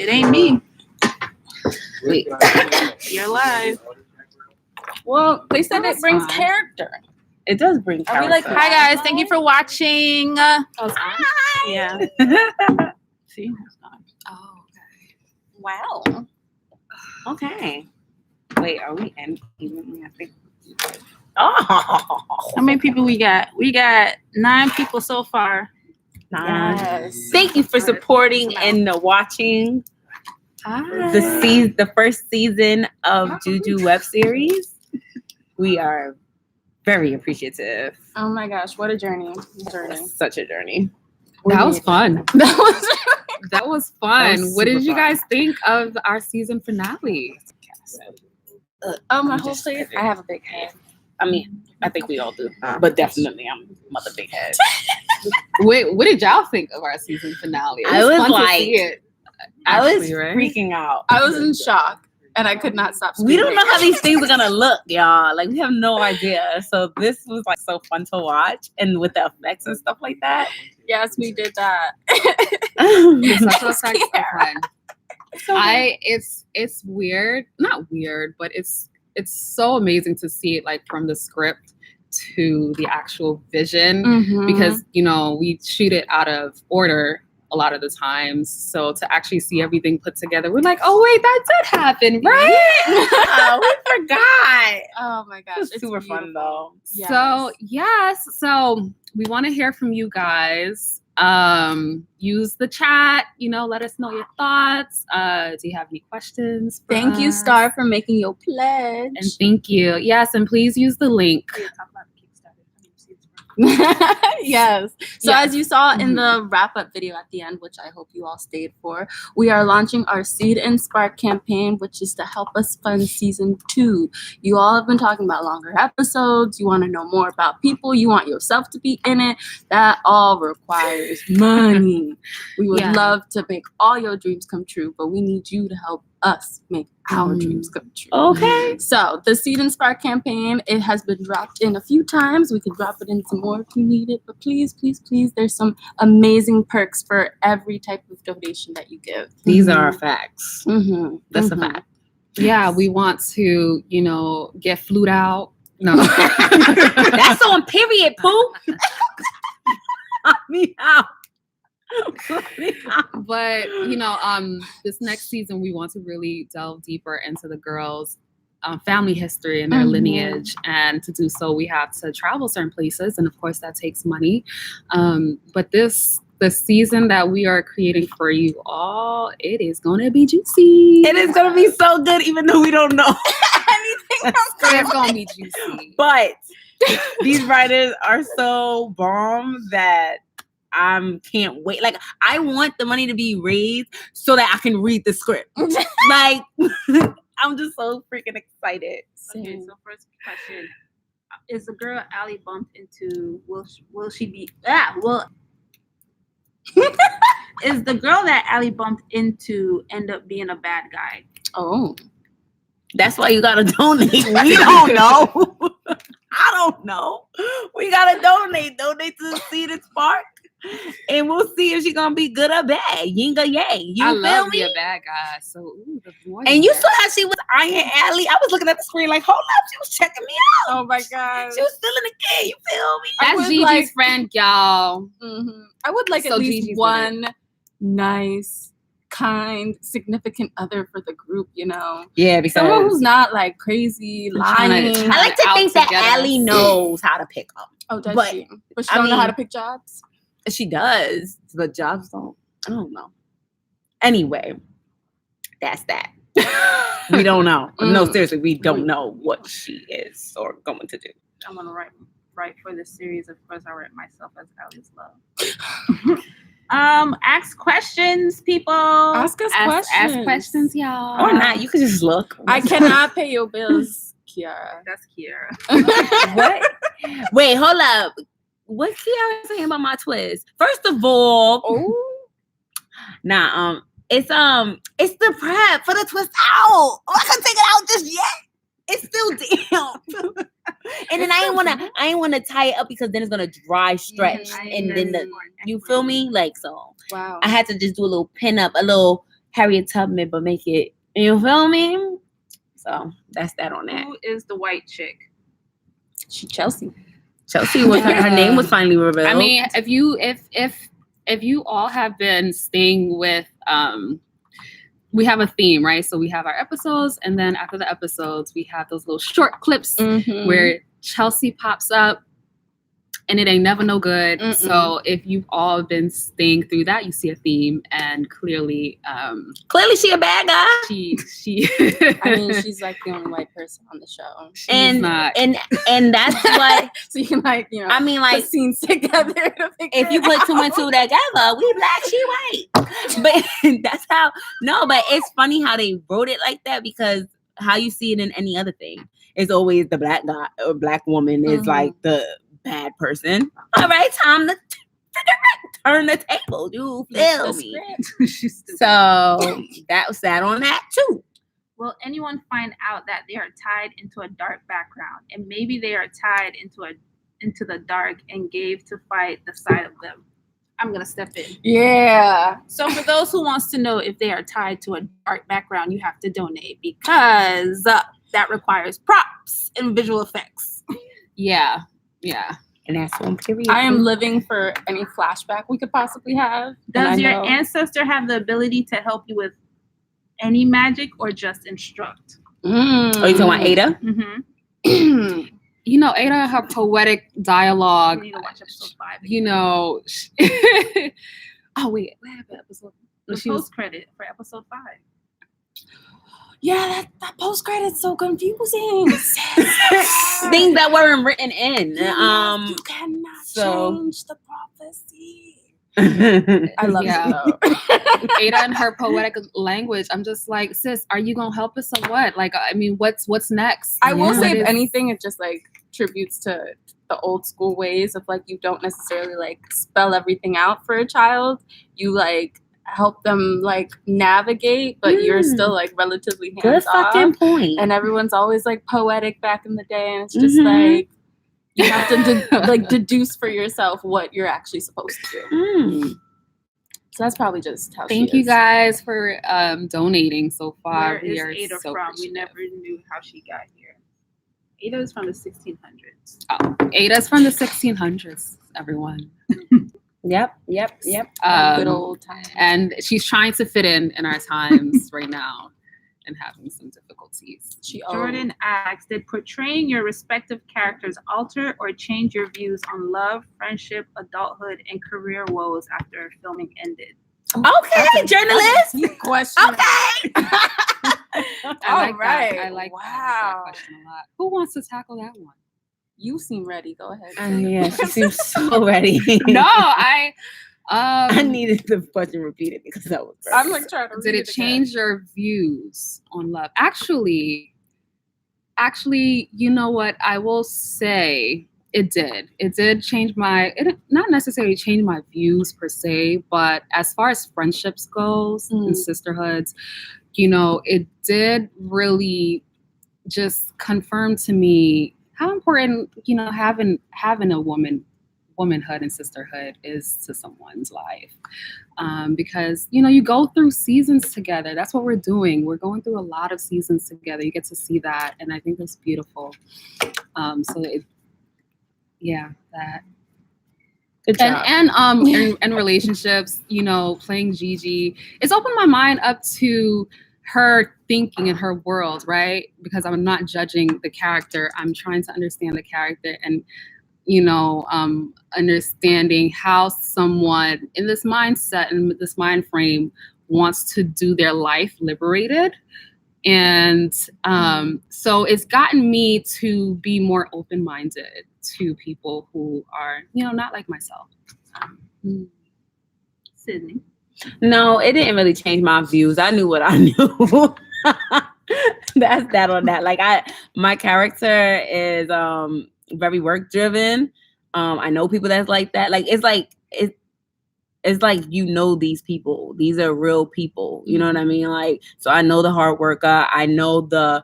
It ain't me. Wait. You're live. Well, they said it brings fine. character. It does bring Are we character. like, Hi guys, thank you for watching. Yeah. See, it's gone. Oh, okay. Wow. Okay. Wait, are we ending? I think. Oh. How many people we got? We got 9 people so far. Yes. Thank you for supporting and watching the first season of Juju web series. We are very appreciative. Oh my gosh, what a journey. Such a journey. That was fun. That was That was fun. was What did super you fun. guys think of our season finale? oh my whole face. I have a big head. I mean, I think we all do, but definitely I'm mother big head. Wait, what did y'all think of our season finale? It I was fun like- to see it. I was Actually, right? freaking out. I was in shock and I could not stop We screaming. don't know how these things are gonna look, y'all. Like we have no idea. So this was like so fun to watch, and with the effects and stuff like that. Yes, we did that. The special effects are fun. So It's weird, not weird, but it's so amazing to see it like from the script to the actual vision Mhm. because we shoot it out of order a lot of the times. So to actually see everything put together, we're like, oh wait, that did happen, right? We forgot. oh my gosh, It was it's super fun beautiful. though. Yes. So so we want to hear from you guys. Use the chat, let us know your thoughts. Do you have any questions? For Thank you, us? Star, for making your pledge. And thank you. Yes, and please use the link. Yes. So Yes. as you saw in the wrap-up video at the end, which I hope you all stayed for, we are launching our Seed and Spark campaign, which is to help us fund season 2. You all have been talking about longer episodes. You want to know more about people. You want yourself to be in it. That all requires money. We would Yeah. love to make all your dreams come true, but we need you to help us make our dreams come true. Okay. So the Seed and Spark campaign, it has been dropped in a few times. We could drop it in some more if we need it. But please, please, please, there's some amazing perks for every type of donation that you give. These are facts. Mm-hmm. That's a fact. Yeah, we want to, get flued out. No. That's on period, Pooh. Me out. But this next season we want to really delve deeper into the girls' family history and their Mhm. lineage, and to do so we have to travel certain places, and of course that takes money. But the season that we are creating for you all, it is going to be juicy. It is gonna be so good, even though we don't know anything. It's going to be juicy. But these writers are so bomb that I can't wait. Like, I want the money to be raised so that I can read the script. Like, I'm just so freaking excited. Okay, so first question: is the girl Allie bumped into? Will she be? Is the girl that Allie bumped into end up being a bad guy? Oh. That's why you gotta donate. We don't know. I don't know. We gotta donate. Donate to the Seed and Spark. And we'll see if she's gonna be good or bad. Yin or yang. You I feel love me? me a bad guy. So the boy. And you saw how she was eyeing Allie. I was looking at the screen like, hold up, she was checking me out. Oh my God. She was feeling the kid. You feel me? I That's would Gigi's like- friend, y'all. Mhm. I would like So at least Gigi's with one nice, kind, significant other for the group, Yeah, Someone who's not like crazy, lying. trying I like to out think that together. Allie knows how to pick up. Oh, does but, she? But she I don't know how mean- to pick jobs? She does, but jobs don't. I don't know. Anyway, that's that. We don't know. No, seriously, we don't know what she is or going to do. I'm gonna write for this series. Of course, I write myself as Allie's love. Ask questions, people. Ask us questions. Ask questions, y'all. Or not. You could just look. I cannot pay your bills, Kiara. That's Kiara. What? Wait, hold up. What's Kiara saying about my twist? First of all, it's the prep for the twist out. I can't take it out just yet. It's still down. And then I ain't wanna tie it up because then it's gonna dry stretch. Mhm. And then you feel me? Like, so Wow. I had to just do a little pin up, a little Harriet Tubman, but make it, you feel me? So that's that on that. Who is the white chick? She Chelsea. Chelsea was her name was finally revealed. I mean, if you all have been staying with we have a theme, right? So we have our episodes, and then after the episodes, we have those little short clips where Chelsea pops up, and it ain't never no good. So if you've all been staying through that, you see a theme, and clearly she a bad guy. She I mean, she's like the only white person on the show. And that's what so you can like, you know, I mean, like put scenes together. If you put two and two together, we black, she white. But that's how. No, but it's funny how they wrote it like that, because how you see it in any other thing, it's always the black guy or black woman is like the bad person. All right, time to turn the table. You feel me? So that was that on that too. Will anyone find out that they are tied into a dark background, and maybe they are tied into the dark and gave to fight the side of them? I'm gonna step in. Yeah. So for those who wants to know if they are tied to a dark background, you have to donate, because that requires props and visual effects. Yeah. And that's one period. I am living for any flashback we could possibly have. Does your ancestor have the ability to help you with any magic or just instruct? Oh, you talking about Ada? Mm-hmm. You know, Ada, her poetic dialogue. You need to watch episode 5. You know. Oh wait, what happened? Episode. The post credit for episode 5. Yeah, that post credit's so confusing. Things that weren't written in. You cannot change the prophecy. I love it. Ada and her poetic language. I'm just like, sis, are you gonna help us or what? Like, I mean, what's next? I will say, if anything, it just like tributes to the old school ways of like, you don't necessarily like spell everything out for a child. You like help them like navigate, but you're still like relatively hands off. Good fucking point. And everyone's always like poetic back in the day, and it's just like you have to like deduce for yourself what you're actually supposed to do. So that's probably just how. Thank you guys for donating so far. Where is Ada from? We never knew how she got here. Ada is from the 1600s. Oh, Ada's from the 1600s. Everyone. Yep. Good old time. And she's trying to fit in our times right now and having some difficulties. Jordan asks, did portraying your respective characters alter or change your views on love, friendship, adulthood, and career woes after filming ended? Okay, journalist. Question. Okay. I like that question a lot. Who wants to tackle that one? You seem ready. Go ahead. Yeah, she seems so ready. No, I needed the question repeated because that was perfect. I'm like trying to read Did it change your views on love? Actually, you know what? I will say it did. It did change not necessarily change my views per se, but as far as friendships goes and sisterhoods, you know, it did really just confirm to me how important, you know, having a womanhood and sisterhood is to someone's life. Because, you know, you go through seasons together. That's what we're doing. We're going through a lot of seasons together. You get to see that. And I think that's beautiful. That. Good job. And relationships, you know, playing Gigi, it's opened my mind up to her thinking in her world, right? Because I'm not judging the character. I'm trying to understand the character and, you know, understanding how someone in this mindset and this mind frame wants to do their life liberated. And so it's gotten me to be more open-minded to people who are, you know, not like myself. Cydni. No, it didn't really change my views. I knew what I knew. That's that on that. Like my character is very work driven. I know people that's like that. Like it's like you know these people. These are real people. You know what I mean? Like, so I know the hard worker. I know the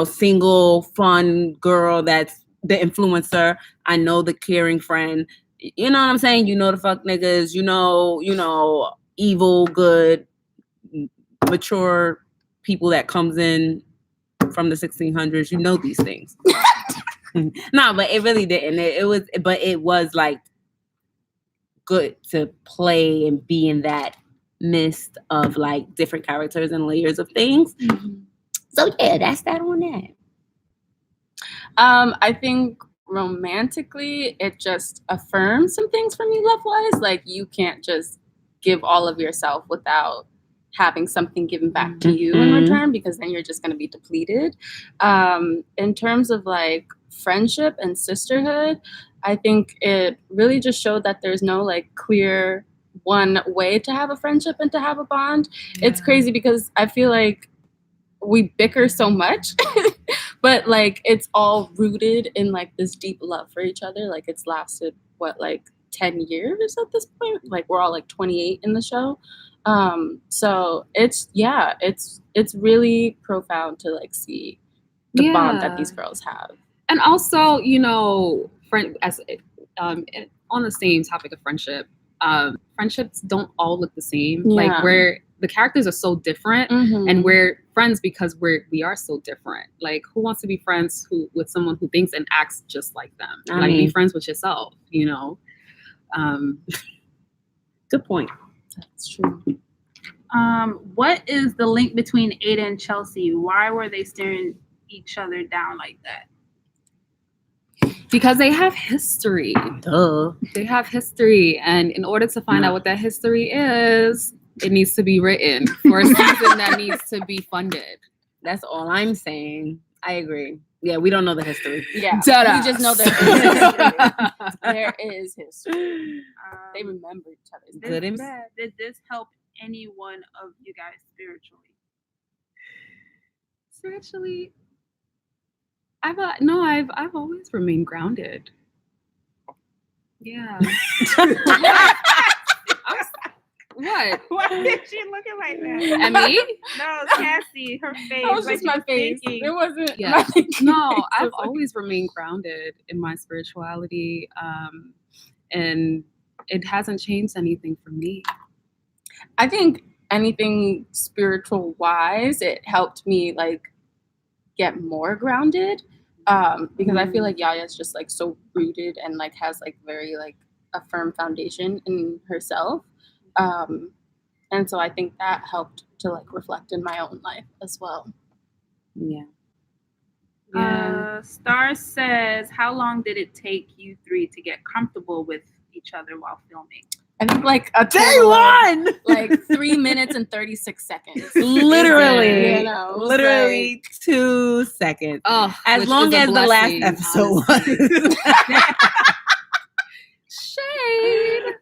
single fun girl that's the influencer. I know the caring friend. You know what I'm saying? You know the fuck niggas. You know evil, good, mature people that comes in from the 1600s. You know these things. No, but it really didn't. It was like good to play and be in that mist of like different characters and layers of things. Mm-hmm. So yeah, that's that on that. I think romantically, it just affirms some things for me love-wise. Like, you can't just give all of yourself without having something given back to you in return, because then you're just going to be depleted. In terms of like friendship and sisterhood, I think it really just showed that there's no like clear one way to have a friendship and to have a bond. Yeah. It's crazy because I feel like we bicker so much, but like it's all rooted in like this deep love for each other. Like it's lasted like 10 years at this point. Like we're all like 28 in the show. So it's really profound to like see the bond that these girls have. And also, you know, on the same topic of friendship, friendships don't all look the same. Yeah. Like the characters are so different, and we're friends because we are so different. Like, who wants to be friends with someone who thinks and acts just like them? Be friends with yourself, you know? Good point. That's true. What is the link between Ada and Chelsea? Why were they staring each other down like that? Because they have history. Duh. They have history. And in order to find out what that history is, it needs to be written for a season that needs to be funded. That's all I'm saying. I agree. Yeah, we don't know the history. Yeah, we just know there is history. There is history. They remember each other. Good and bad. Did this help any one of you guys spiritually? Spiritually, I've always remained grounded. Yeah. What? Why did she looking like that? At me? No, Cassie, her face. That was just my face. Thinking. It wasn't. Yeah. No, I've always remained grounded in my spirituality, and it hasn't changed anything for me. I think anything spiritual wise, it helped me like get more grounded, because I feel like Yaya's just like so rooted and like has like very like a firm foundation in herself. And so I think that helped to like reflect in my own life as well. Yeah. Star says, how long did it take you three to get comfortable with each other while filming? I think like a day one, like 3 minutes and 36 seconds. Literally, you know, literally like 2 seconds. Oh, as long as the last episode was. Shade.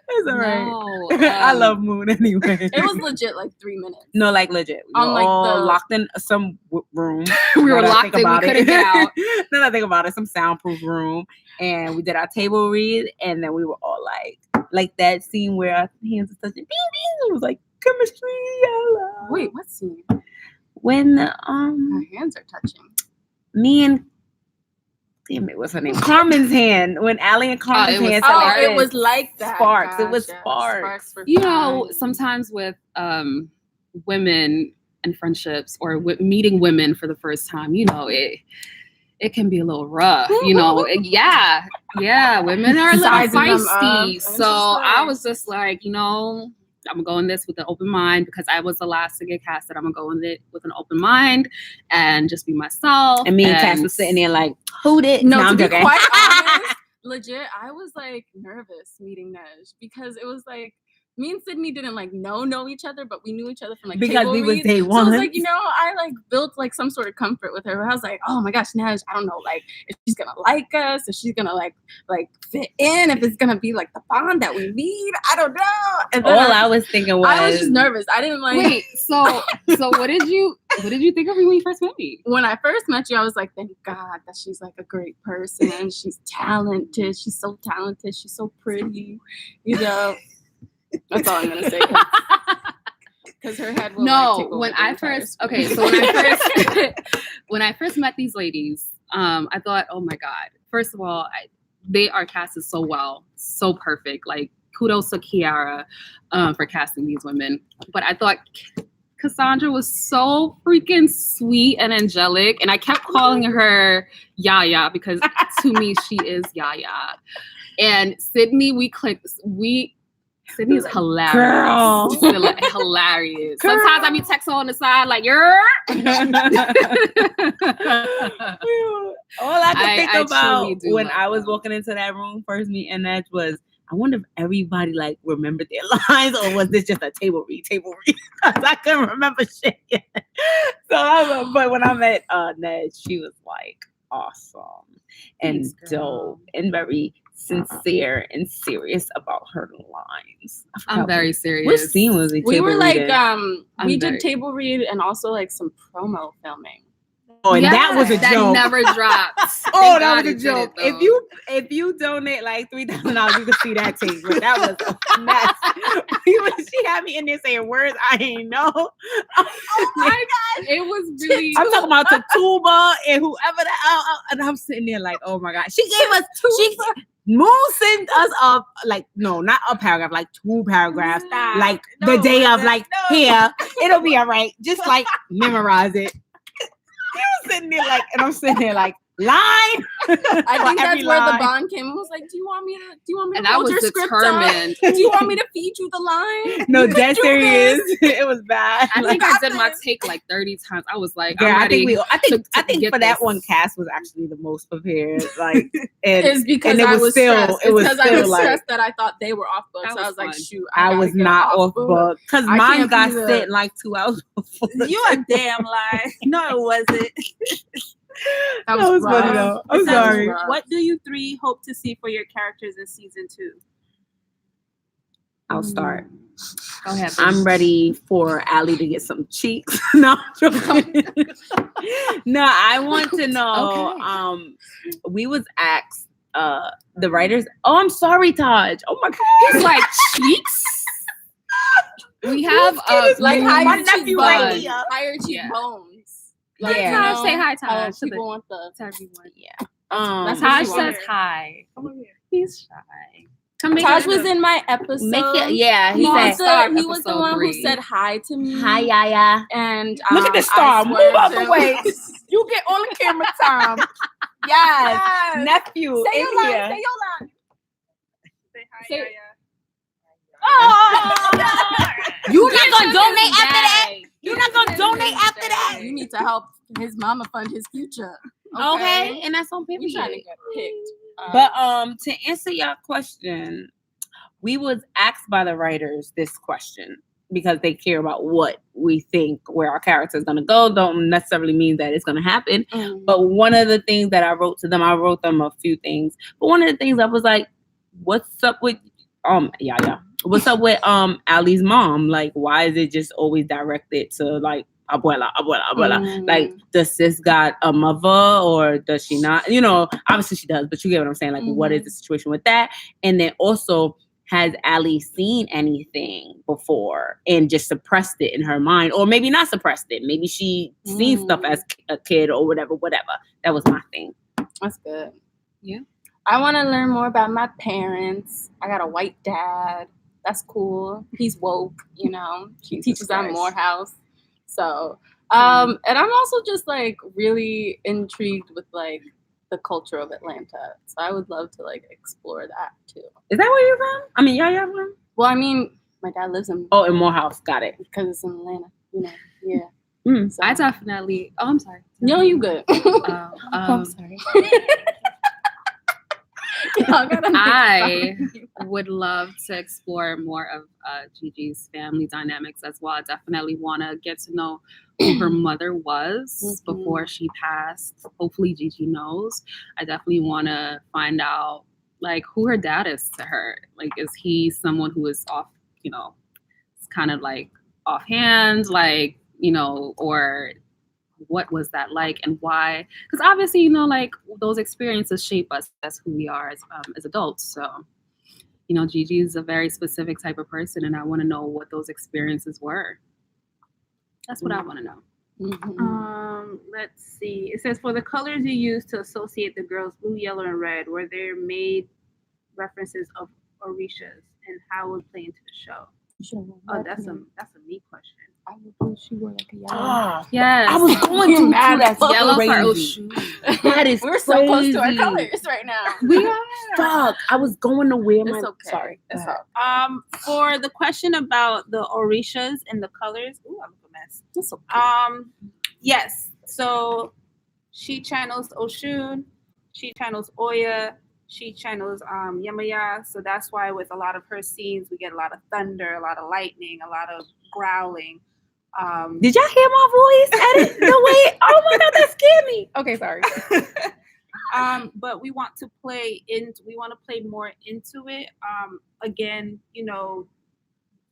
It's all right. No, I love Moon anyway. It was legit like 3 minutes. No, like legit. We were all locked in some room. We were locked in. We couldn't get out. Then I think about it, some soundproof room, and we did our table read, and then we were all like that scene where our hands are touching. It was like chemistry. Yellow. Wait, what scene? When our hands are touching. Me and damn it, what's her name? Carmen's hand. When Allie and Carmen's hand. It was like that. Sparks. Gosh, it was sparks. You know, sometimes with women and friendships, or with meeting women for the first time, you know, it can be a little rough. You know, yeah. Women are a little feisty. So I was just like, you know, I'm going this with an open mind, because I was the last to get casted. I'm gonna go in it with an open mind and just be myself. And me and Cass was sitting there like, who did? No, to be quite honest, legit, I was like nervous meeting Nedge, because it was like me and Cydni didn't like know each other, but we knew each other from like because we was day one. So I was like, you know, I like built like some sort of comfort with her. But I was like, oh my gosh, Nedge, I don't know, like if she's gonna like us, if she's gonna like fit in, if it's gonna be like the bond that we need. I don't know. And then I was thinking was I was just nervous. I didn't like. Wait, so what did you think of me when you first met me? When I first met you, I was like, thank God that she's like a great person. She's talented. She's so talented. She's so pretty. You know. That's all I'm gonna say. Because her head will. No, when I first when I first met these ladies, I thought, oh my God. First of all, they are casted so well, so perfect. Like kudos to Kiara for casting these women. But I thought Cassandra was so freaking sweet and angelic, and I kept calling her Yaya because to me she is Yaya. And Cydni, Cydni is hilarious. Girl. Hilarious. Sometimes I be texting on the side like, you're. All I could think I about truly do when love I was them. walking into that room first meeting Nedge was, I wonder if everybody like remembered their lines, or was this just a table read? Because I couldn't remember shit. But when I met Nedge, she was like awesome and Thanks, girl. dope and very sincere and serious about her lines. I'm very serious. What scene was it? We were like, we I'm did very- table read and also like some promo filming. Oh, and that was a that joke. never dropped. Oh, Thank that God was a it did joke. it, though. If you donate like $3,000, you can see that tape. But that was a mess. She had me in there saying words I ain't know. Oh my God. It was really. I'm talking about Tatuba and whoever that. And I'm sitting there like, oh my God. She gave us. Moon sent us up not a paragraph, like 2 paragraphs. Stop. Like No, the day of, that- like no. here, it'll be all right. Just like memorize it. You sitting there like, and I'm sitting there like, line. I think For that's every where the line. bond came. I was like, do you want me to And I hold was your script up? determined. Do you want me to feed you the line? No, You can dead do serious. this. It was bad. I think I got did my this. take like 30 times. I was like, Yeah, I'm I ready. think get for that this. one, Cass was actually the most prepared. Like, and It's because and it I was was still- stressed. it It's was because I still, was like- stressed that I thought they were off book. That So I was was like, fun. shoot, I gotta was get not off book. book because I mine can't got be the- sent like 2 hours before. You a damn lie. No, it wasn't. That That was funny rough. though. I'm That was sorry. rough. What do you 3 hope to see for your characters in season 2? I'll start. Go ahead. I'm ready for Allie to get some cheeks. No, I'm joking. No, I want to know. Okay. We was asked the writers. Oh, I'm sorry, Taj. Oh my God. He's like, cheeks? We have Like My higher nephew cheek right bones. here. Higher cheek Yeah. bones. Yeah. Like, you Taj, know, say hi, how Taj. to people the- want the to everyone. Yeah. That's Taj what she says wanted. hi. Come over here. He's shy. Come make Taj it was in my episode. Yeah. He He was said, the episode one 3. who said hi to me. "Hi, Yaya." And Look at the I star. Move swerved out the him. way. You get all the camera time. Yes. Yes. Nephew Say in your line. here. Say your line. Say hi, Say- Yaya. Oh. You not gonna donate after that? Day. You not gonna donate after that? You need to help his mama fund his future. Okay, and that's on You trying to period. get picked. But to answer your question, we was asked by the writers this question because they care about what we think where our character is gonna go. Don't necessarily mean that it's gonna happen. But one of the things that I wrote to them, I wrote them a few things. But one of the things I was like, what's up with what's up with Ali's mom? Like, why is it just always directed to like abuela? Like, does sis got a mother or does she not? You know, obviously she does, but you get what I'm saying. Like, what is the situation with that? And then also, has Ali seen anything before and just suppressed it in her mind, or maybe not suppressed it? Maybe she seen stuff as a kid or whatever. That was my thing. That's good. Yeah. I want to learn more about my parents. I got a white dad. That's cool. He's woke, you know. He teaches at Christ. Morehouse. So, and I'm also just like really intrigued with like the culture of Atlanta. So I would love to like explore that too. Is that where you're from? I mean, yeah, from? Well, I mean, my dad lives in Oh, in Morehouse. Got it. because it's in Atlanta, you know. Yeah. Mm. So, I definitely. Oh, I'm sorry. no, you good. I'm sorry. Y'all gotta make I fun. would love to explore more of Gigi's family dynamics as well. I definitely want to get to know who her mother was before she passed. Hopefully Gigi knows. I definitely want to find out like who her dad is to her. Like, is he someone who is off, you know, kind of like offhand, like, you know, or what was that like and why? Because obviously, you know, like those experiences shape us as who we are as adults. So, you know, Gigi is a very specific type of person, and I want to know what those experiences were. That's what I want to know. Let's see. It says, for the colors you used to associate the girls blue, yellow, and red, were there made references of Orishas and how it would play into the show? Oh, that's a me question. She wore like a yellow. Ah, Yes. I was going to Mad that's as Yellow for crazy. Oshun. That is We're so close to our crazy. colors right now. We are. Fuck, I was going to wear my. It's okay. Sorry. It's go ahead. okay. For the question about the orishas and the colors, ooh, I'm a mess. It's okay. Yes. So she channels Oshun, she channels Oya, she channels Yemaya. So that's why with a lot of her scenes, we get a lot of thunder, a lot of lightning, a lot of growling. Did y'all hear my voice? Edit the way. Oh my god, that scared me. Okay, sorry. But we want to play more into it. Again,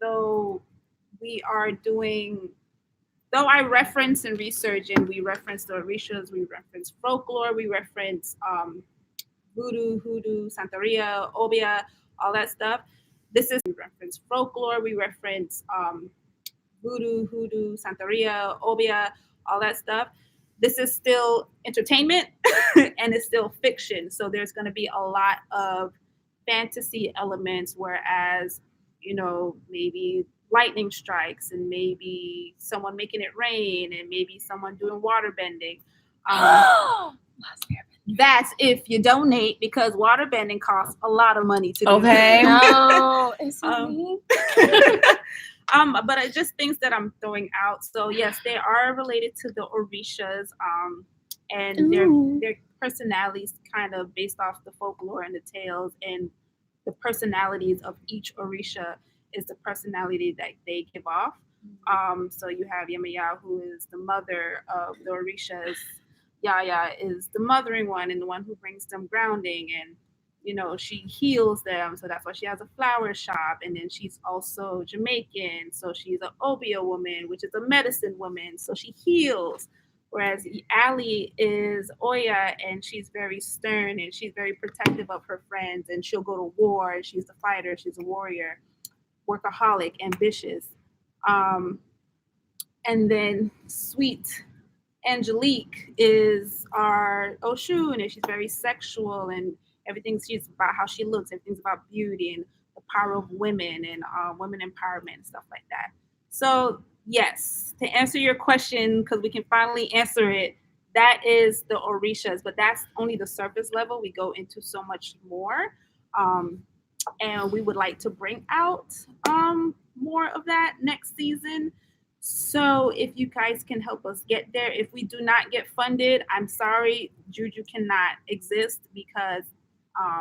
though I reference and research and we reference the orishas, we reference folklore, we reference voodoo, hoodoo, santeria, obia, all that stuff. We reference folklore, we reference voodoo, hoodoo, santeria, obia, all that stuff. This is still entertainment and it's still fiction. So there's going to be a lot of fantasy elements, whereas, maybe lightning strikes and maybe someone making it rain and maybe someone doing water bending. That's if you donate, because water bending costs a lot of money to do. Okay. No, it's me. But it's just things that I'm throwing out. So yes, they are related to the orishas, and their personalities kind of based off the folklore and the tales, and the personalities of each orisha is the personality that they give off. So you have Yemaya, who is the mother of the orishas. Yaya is the mothering one and the one who brings them grounding, and she heals them, so that's why she has a flower shop. And then she's also Jamaican, so she's an Obia woman, which is a medicine woman, so she heals. Whereas Ali is Oya, and she's very stern and she's very protective of her friends, and she'll go to war. She's a fighter, she's a warrior, workaholic, ambitious. And then Sweet Angelique is our Oshun, and she's very sexual, and she's about how she looks, everything's about beauty and the power of women and women empowerment and stuff like that. So yes, to answer your question, because we can finally answer it, that is the orishas, but that's only the surface level. We go into so much more, and we would like to bring out more of that next season. So if you guys can help us get there, if we do not get funded, I'm sorry, Juju cannot exist because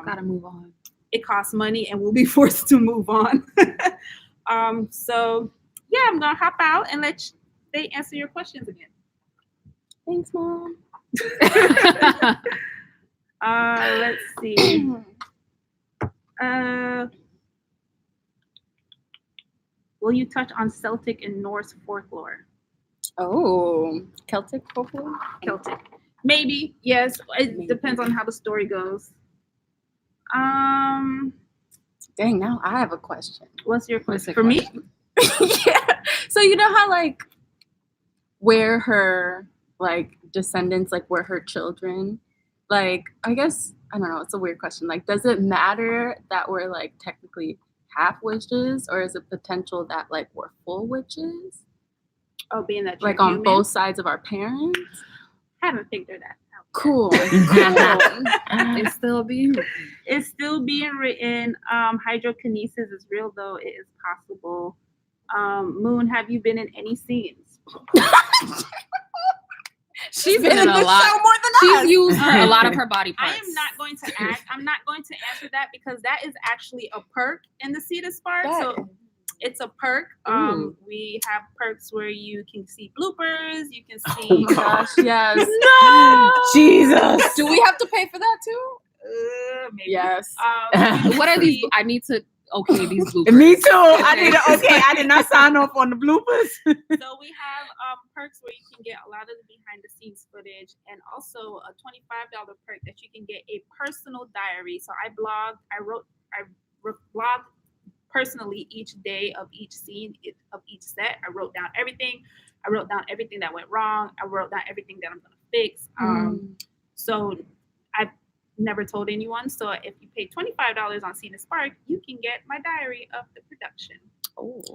Gotta move on. it costs money and we'll be forced to move on. So yeah, I'm gonna hop out and let they answer your questions again. Thanks, Mom. Let's see. Will you touch on Celtic and Norse folklore? Oh, Celtic folklore? Celtic. Maybe, yes. It depends on how the story goes. Dang, now I have a question. What's your question? For Me? Yeah. So you know how where her descendants, where her children, I guess, I don't know, it's a weird question. Does it matter that we're technically half witches, or is it potential that we're full witches? Oh, being that you're on human? both sides of our parents? Haven't figured that out. Cool. It's still being written. It's still being written. Hydrokinesis is real, though it is possible. Moon, have you been in any scenes? She's been in a this lot. show more than She's us. used a lot of her body I parts. am not going to I'm not going to answer that because that is actually a perk in the Cedar Spark. So it's a perk. We have perks where you can see bloopers. You can see. Oh my gosh, yes. No, Jesus. Do we have to pay for that too? Maybe. Yes. What are these? I need to these bloopers. Me too. I did not sign off on the bloopers. So we have perks where you can get a lot of the behind the scenes footage, and also a $25 perk that you can get a personal diary. So I blogged personally each day of each scene of each set. I wrote down everything. I wrote down everything that went wrong. I wrote down everything that I'm gonna fix. So never told anyone. So if you pay $25 on Cydni Spark, you can get my diary of the production.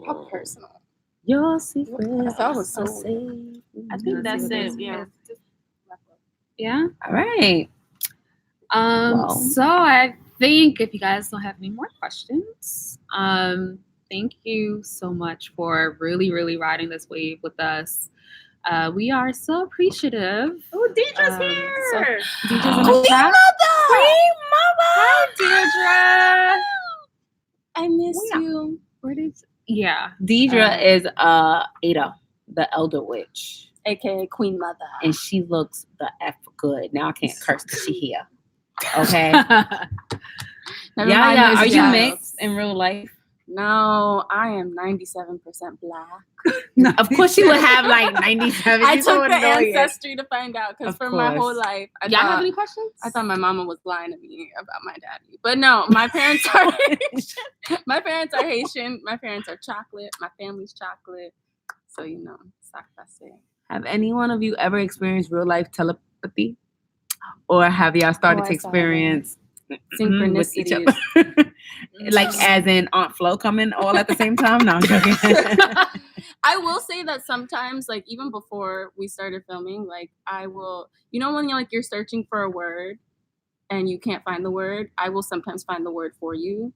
How personal. Your secret. That was so safe. I think that's it. Yeah. Yeah. All right. Wow. So I think if you guys don't have any more questions, thank you so much for really, really riding this wave with us. We are so appreciative. Oh, Deidre's So here. Deidre's in the chat. Hi, Deirdre. I miss you. Where did? Yeah. Deidre is Ada, the elder witch, AKA Queen Mother. and she looks the F good. Now I can't curse because she here. Okay. Never Yeah, mind yeah. those Are you jokes. mixed in real life? No, I am 97% black. Of course, she would have like 97. I She's took so the annoying. ancestry to find out because Of for my whole course. life, Y'all have any questions? I thought my mama was lying to me about my daddy. But no, my parents are Haitian. My parents are Haitian. My parents are chocolate. My family's chocolate. So, you know, sac passe. Have any one of you ever experienced real life telepathy? Or have y'all started to I saw that. experience with each Synchronicities. other? Like as in Aunt Flo coming all at the same time? No, I'm joking. I will say that sometimes, like even before we started filming, like I will, you know, when you're searching for a word and you can't find the word, I will sometimes find the word for you,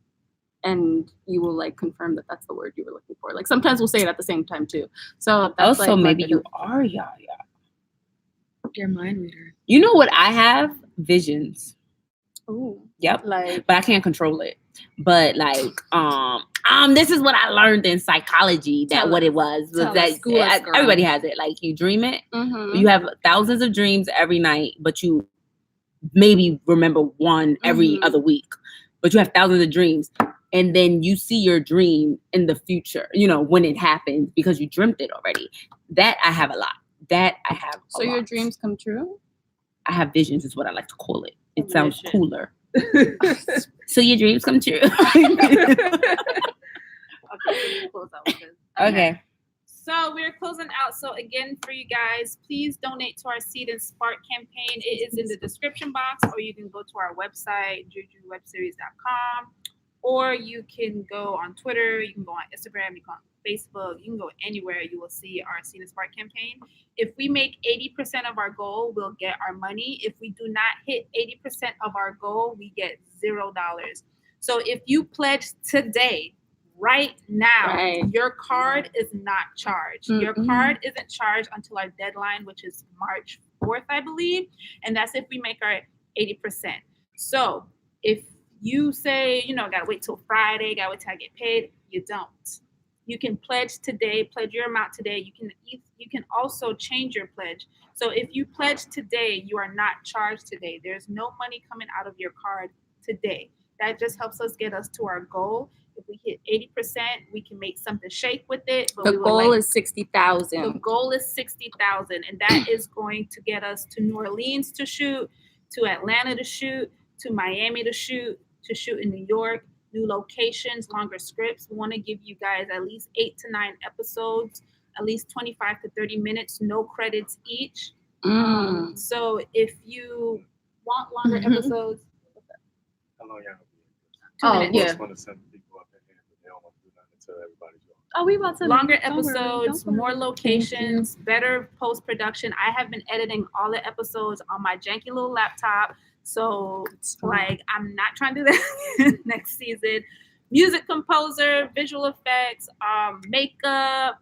and you will like confirm that that's the word you were looking for. Like sometimes we'll say it at the same time too. So that's Also, like maybe method you of- are Yaya. Your mind reader. You know what I have? Visions. Ooh, Yep. like But I can't control it. But like, this is what I learned in psychology. That Tell what us. it was Tell that us. School us, girl. everybody has it. Like you dream it. mhm. You have thousands of dreams every night, but you maybe remember one every Mhm. other week. But you have thousands of dreams, and then you see your dream in the future. You know when it happens because you dreamt it already. That I have a lot. That I have. So your dreams come true? I have visions, is what I like to call it. It Oh, sounds shit. cooler. So your dreams come true. Okay, close out with this. Okay. So we're closing out. So again, for you guys, please donate to our Cydni Spark campaign. It is in the description box, or you can go to our website, jujuwebseries.com, or you can go on Twitter, you can go on Instagram, you can go on Facebook, you can go anywhere. You will see our Cydni Spark campaign. If we make 80% of our goal, we'll get our money. If we do not hit 80% of our goal, we get $0. So if you pledge today, right now, Right. your card is not charged. Your Mm-mm. card isn't charged until our deadline, which is March 4th, I believe. And that's if we make our 80%. So if you say, gotta wait till Friday, gotta wait till I get paid, you don't. You can pledge today, pledge your amount today. You can also change your pledge. So if you pledge today, you are not charged today. There's no money coming out of your card today. That just helps us get us to our goal. If we hit 80%, we can make something shake with it. But The goal is 60,000. the goal is 60,000, and that is going to get us to New Orleans to shoot, to Atlanta to shoot, to Miami to shoot in New York, new locations, longer scripts. We want to give you guys at least 8 to 9 episodes, at least 25 to 30 minutes, no credits each. So if you want longer episodes, How long y'all 2 Oh, minutes. yeah. I just want to send people up in here, but they don't want to do nothing until everybody's on. Oh, we about to Longer don't worry, episodes, don't worry. more locations, better post production. I have been editing all the episodes on my janky little laptop. So, like, I'm not trying to do that next season. Music composer, visual effects, makeup,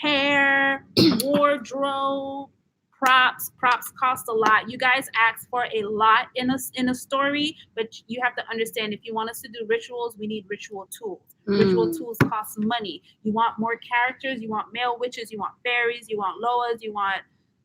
hair, wardrobe, props. Props cost a lot. You guys ask for a lot in a story, but you have to understand if you want us to do rituals, we need ritual tools. Ritual tools cost money. You want more characters, you want male witches, you want fairies, you want loas, you want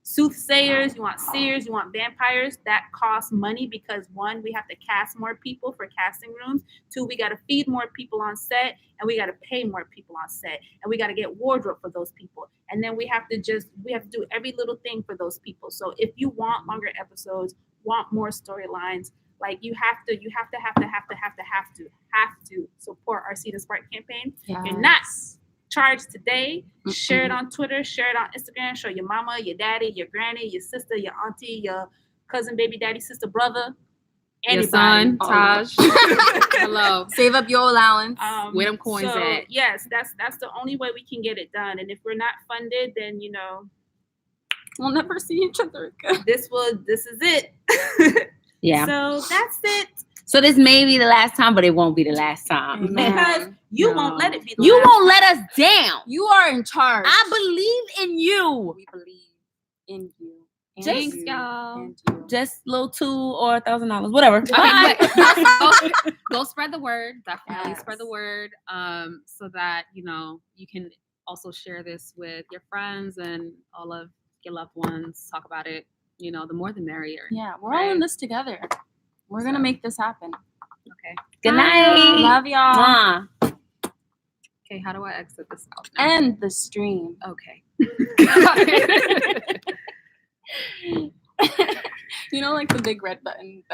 soothsayers, you want seers, you want vampires. That costs money because 1, we have to cast more people for casting rooms. 2, we got to feed more people on set, and we got to pay more people on set, and we got to get wardrobe for those people. And then we have to do every little thing for those people. So if you want longer episodes, want more storylines, like you have to support our Cydni Spark campaign. You're not charged today. Share it on Twitter, share it on Instagram, show your mama, your daddy, your granny, your sister, your auntie, your cousin, baby daddy, sister, brother, Your Anybody. son, Oh. Taj. Hello. Save up your allowance. Where them coins so, at? yes, that's the only way we can get it done. And if we're not funded, then We'll never see each other again. this is it. Yeah. So that's it. So this may be the last time, but it won't be the last time. Amen. Because you No. won't let it be the You last won't let us down. You are in charge. I believe in you. We believe in you. And Thanks, you, y'all. and you. Just little $2,000 or $1,000, whatever. Okay, Bye. go spread the word. Definitely Yes. spread the word. So that you can also share this with your friends and all of your loved ones. Talk about it. The more the merrier. Yeah, we're all in this together. We're gonna make this happen. Okay. Good night. Love y'all. Mwah. Okay. How do I exit this out now? End the stream. Okay. You know, like the big red button.